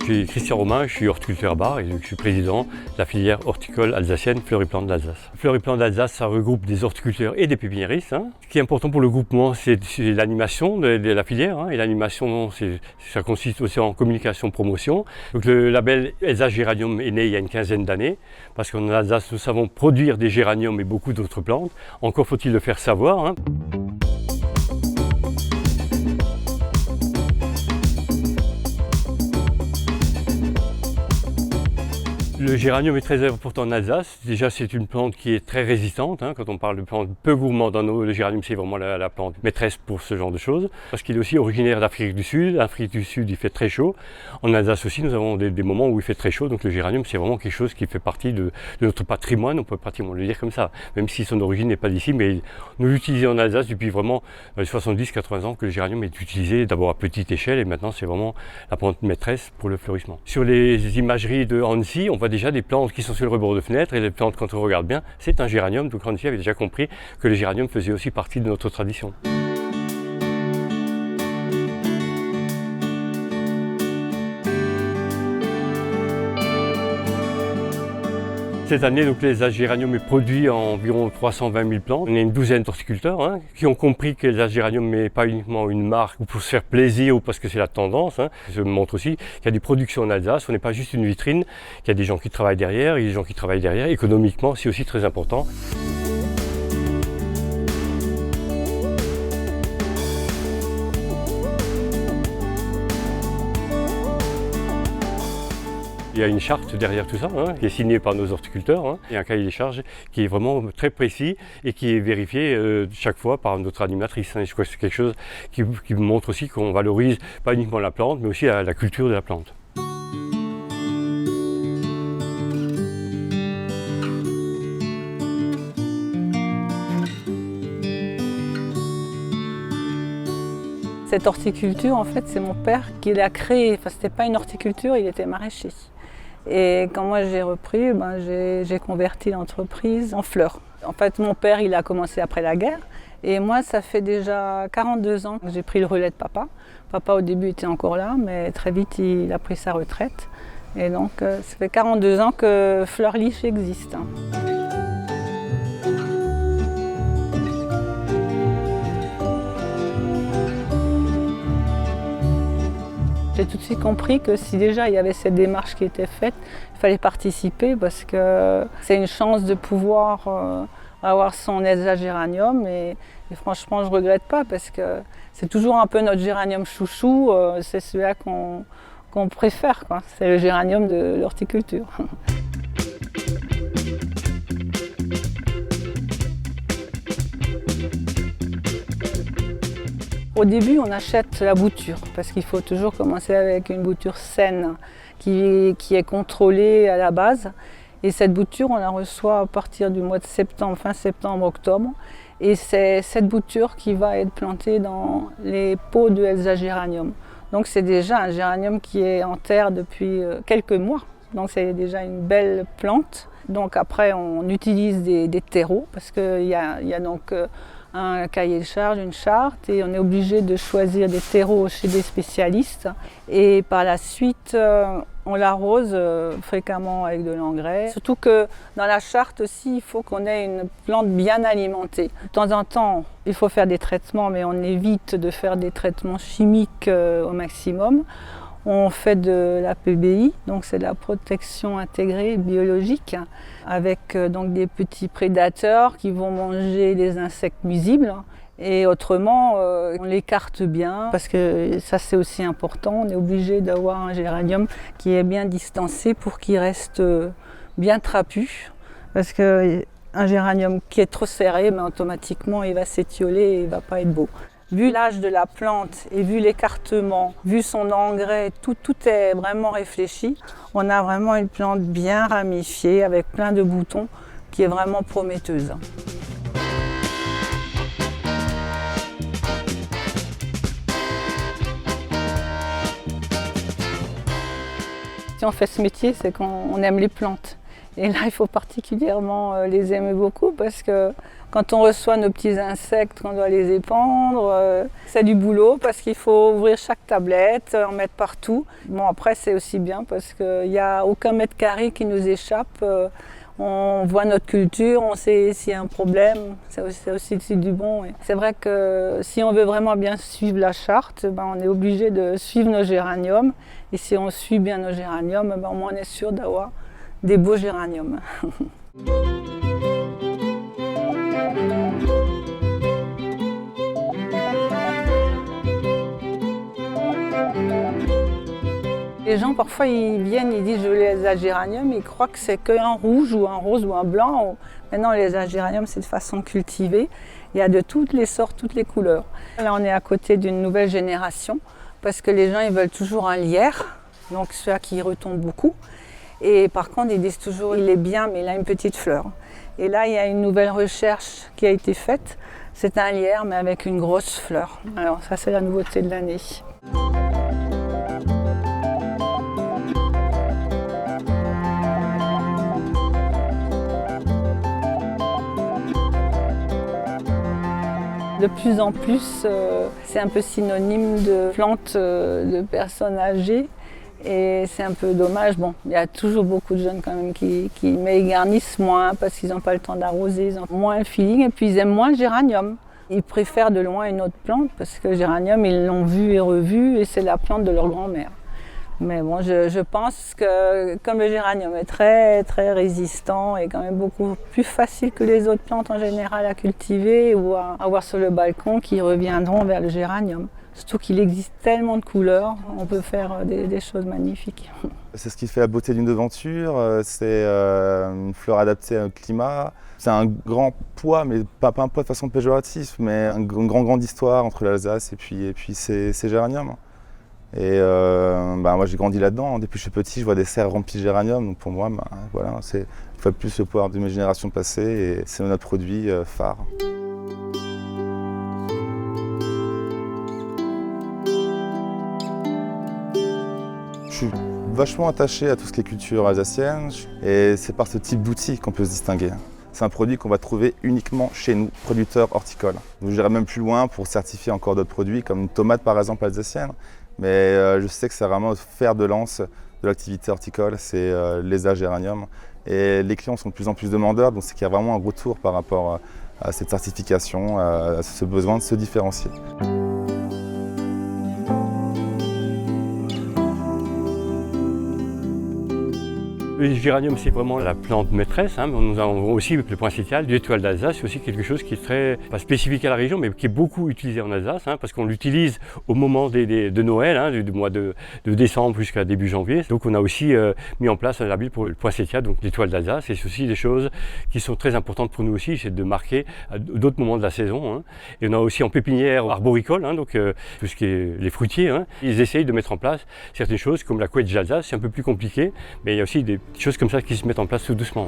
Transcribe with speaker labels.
Speaker 1: suis Christian Romain, je suis horticulteur bar et je suis président de la filière horticole alsacienne Fleuriplantes d'Alsace. Fleuriplantes d'Alsace, ça regroupe des horticulteurs et des pépiniéristes. Ce qui est important pour le groupement, c'est l'animation de la filière. Et l'animation, ça consiste aussi en communication-promotion. Donc le label Elsass Géranium est né il y a une quinzaine d'années, parce qu'en Alsace, nous savons produire des géraniums et beaucoup d'autres plantes. Encore faut-il le faire savoir. Le géranium est très important en Alsace. Déjà, c'est une plante qui est très résistante. Quand on parle de plantes peu gourmandes en eau, le géranium, c'est vraiment la plante maîtresse pour ce genre de choses. Parce qu'il est aussi originaire d'Afrique du Sud. L'Afrique du Sud, il fait très chaud. En Alsace aussi, nous avons des moments où il fait très chaud. Donc le géranium, c'est vraiment quelque chose qui fait partie de notre patrimoine. On peut pratiquement le dire comme ça. Même si son origine n'est pas d'ici, mais nous l'utilisons en Alsace depuis vraiment les 70-80 ans que le géranium est utilisé d'abord à petite échelle et maintenant c'est vraiment la plante maîtresse pour le fleurissement. Sur les imageries de Hansi, on voit déjà des plantes qui sont sur le rebord de fenêtre et les plantes, quand on regarde bien, c'est un géranium. Donc Hansi avait déjà compris que le géranium faisait aussi partie de notre tradition. Cette année, donc, l'Elsass Géranium est produit en environ 320 000 plantes. On est une douzaine d'horticulteurs qui ont compris que l'Elsass Géranium n'est pas uniquement une marque pour se faire plaisir ou parce que c'est la tendance. Ça montre aussi qu'il y a des productions en Alsace. On n'est pas juste une vitrine, qu'il y a des gens qui travaillent derrière. Il y a des gens qui travaillent derrière. Économiquement, c'est aussi très important. Il y a une charte derrière tout ça, qui est signée par nos horticulteurs. Il y a un cahier des charges qui est vraiment très précis et qui est vérifié chaque fois par notre animatrice. Je crois que c'est quelque chose qui montre aussi qu'on valorise pas uniquement la plante, mais aussi la culture de la plante.
Speaker 2: Cette horticulture, en fait, c'est mon père qui l'a créée. Enfin, c'était pas une horticulture, il était maraîcher. Et quand moi j'ai repris, j'ai converti l'entreprise en fleurs. En fait, mon père, il a commencé après la guerre. Et moi, ça fait déjà 42 ans que j'ai pris le relais de papa. Papa, au début, était encore là, mais très vite, il a pris sa retraite. Et donc, ça fait 42 ans que Fleurliche existe. J'ai tout de suite compris que si déjà il y avait cette démarche qui était faite, il fallait participer parce que c'est une chance de pouvoir avoir son Elsass Géranium et franchement je ne regrette pas parce que c'est toujours un peu notre géranium chouchou, c'est celui-là qu'on préfère, c'est le géranium de l'horticulture. Au début, on achète la bouture parce qu'il faut toujours commencer avec une bouture saine qui est contrôlée à la base. Et cette bouture, on la reçoit à partir du mois de septembre, fin septembre, octobre. Et c'est cette bouture qui va être plantée dans les pots de Elsass Géranium. Donc c'est déjà un géranium qui est en terre depuis quelques mois. Donc c'est déjà une belle plante. Donc après, on utilise des terreaux parce qu'il y a donc un cahier de charge, une charte, et on est obligé de choisir des terreaux chez des spécialistes. Et par la suite, on l'arrose fréquemment avec de l'engrais. Surtout que dans la charte aussi, il faut qu'on ait une plante bien alimentée. De temps en temps, il faut faire des traitements, mais on évite de faire des traitements chimiques au maximum. On fait de la PBI, donc c'est de la protection intégrée biologique, avec donc des petits prédateurs qui vont manger les insectes nuisibles. Et autrement, on l'écarte bien, parce que ça c'est aussi important. On est obligé d'avoir un géranium qui est bien distancé pour qu'il reste bien trapu. Parce qu'un géranium qui est trop serré, automatiquement il va s'étioler et il ne va pas être beau. Vu l'âge de la plante et vu l'écartement, vu son engrais, tout est vraiment réfléchi. On a vraiment une plante bien ramifiée avec plein de boutons qui est vraiment prometteuse. Si on fait ce métier, c'est qu'on aime les plantes. Et là, il faut particulièrement les aimer beaucoup parce que Quand on reçoit nos petits insectes, qu'on doit les épandre, c'est du boulot parce qu'il faut ouvrir chaque tablette, en mettre partout. Bon, après, c'est aussi bien parce qu'il n'y a aucun mètre carré qui nous échappe. On voit notre culture, on sait s'il y a un problème, c'est aussi du bon. C'est vrai que si on veut vraiment bien suivre la charte, on est obligé de suivre nos géraniums. Et si on suit bien nos géraniums, au moins on est sûr d'avoir des beaux géraniums. Les gens, parfois, ils viennent, ils disent « je veux les agéraniums », ils croient que c'est qu'un rouge ou un rose ou un blanc. Maintenant, les agéraniums, c'est de façon cultivée. Il y a de toutes les sortes, toutes les couleurs. Là, on est à côté d'une nouvelle génération parce que les gens, ils veulent toujours un lierre, donc celui qui retombe beaucoup. Et par contre, ils disent toujours « il est bien, mais il a une petite fleur ». Et là, il y a une nouvelle recherche qui a été faite. C'est un lierre, mais avec une grosse fleur. Alors ça, c'est la nouveauté de l'année. De plus en plus, c'est un peu synonyme de plante de personnes âgées et c'est un peu dommage. Bon, il y a toujours beaucoup de jeunes quand même mais ils garnissent moins parce qu'ils n'ont pas le temps d'arroser, ils ont moins le feeling et puis ils aiment moins le géranium. Ils préfèrent de loin une autre plante parce que le géranium, ils l'ont vu et revu et c'est la plante de leur grand-mère. Mais bon, je pense que comme le géranium est très très résistant et quand même beaucoup plus facile que les autres plantes en général à cultiver ou à avoir sur le balcon, qui reviendront vers le géranium. Surtout qu'il existe tellement de couleurs, on peut faire des choses magnifiques.
Speaker 3: C'est ce qui fait la beauté d'une devanture, c'est une fleur adaptée à notre climat. C'est un grand poids, mais pas un poids de façon péjorative, mais une grande histoire entre l'Alsace et puis ces géraniums. Et moi j'ai grandi là-dedans, depuis que je suis petit je vois des serres remplies de géranium, donc pour moi voilà, c'est une fois de plus le pouvoir de mes générations passées et c'est notre produit phare. Je suis vachement attaché à tout ce qui est culture alsacienne et c'est par ce type d'outil qu'on peut se distinguer. C'est un produit qu'on va trouver uniquement chez nous, producteurs horticoles. Donc j'irai même plus loin pour certifier encore d'autres produits comme une tomate par exemple alsacienne. Mais je sais que c'est vraiment le fer de lance de l'activité horticole, c'est les agéraniums. Et les clients sont de plus en plus demandeurs, donc c'est qu'il y a vraiment un retour par rapport à cette certification, à ce besoin de se différencier.
Speaker 1: Le géranium, c'est vraiment la plante maîtresse, mais nous avons aussi le point cétial de l'étoile d'Alsace. C'est aussi quelque chose qui est très, pas spécifique à la région, mais qui est beaucoup utilisé en Alsace, parce qu'on l'utilise au moment de Noël, du mois de décembre jusqu'à début janvier. Donc on a aussi mis en place un label pour le point cétial, donc l'étoile d'Alsace. Et c'est aussi des choses qui sont très importantes pour nous aussi, c'est de marquer à d'autres moments de la saison. Et on a aussi en pépinière arboricole, donc tout ce qui est les fruitiers. Ils essayent de mettre en place certaines choses comme la couette d'Alsace, c'est un peu plus compliqué, mais il y a aussi des choses comme ça qui se mettent en place tout doucement.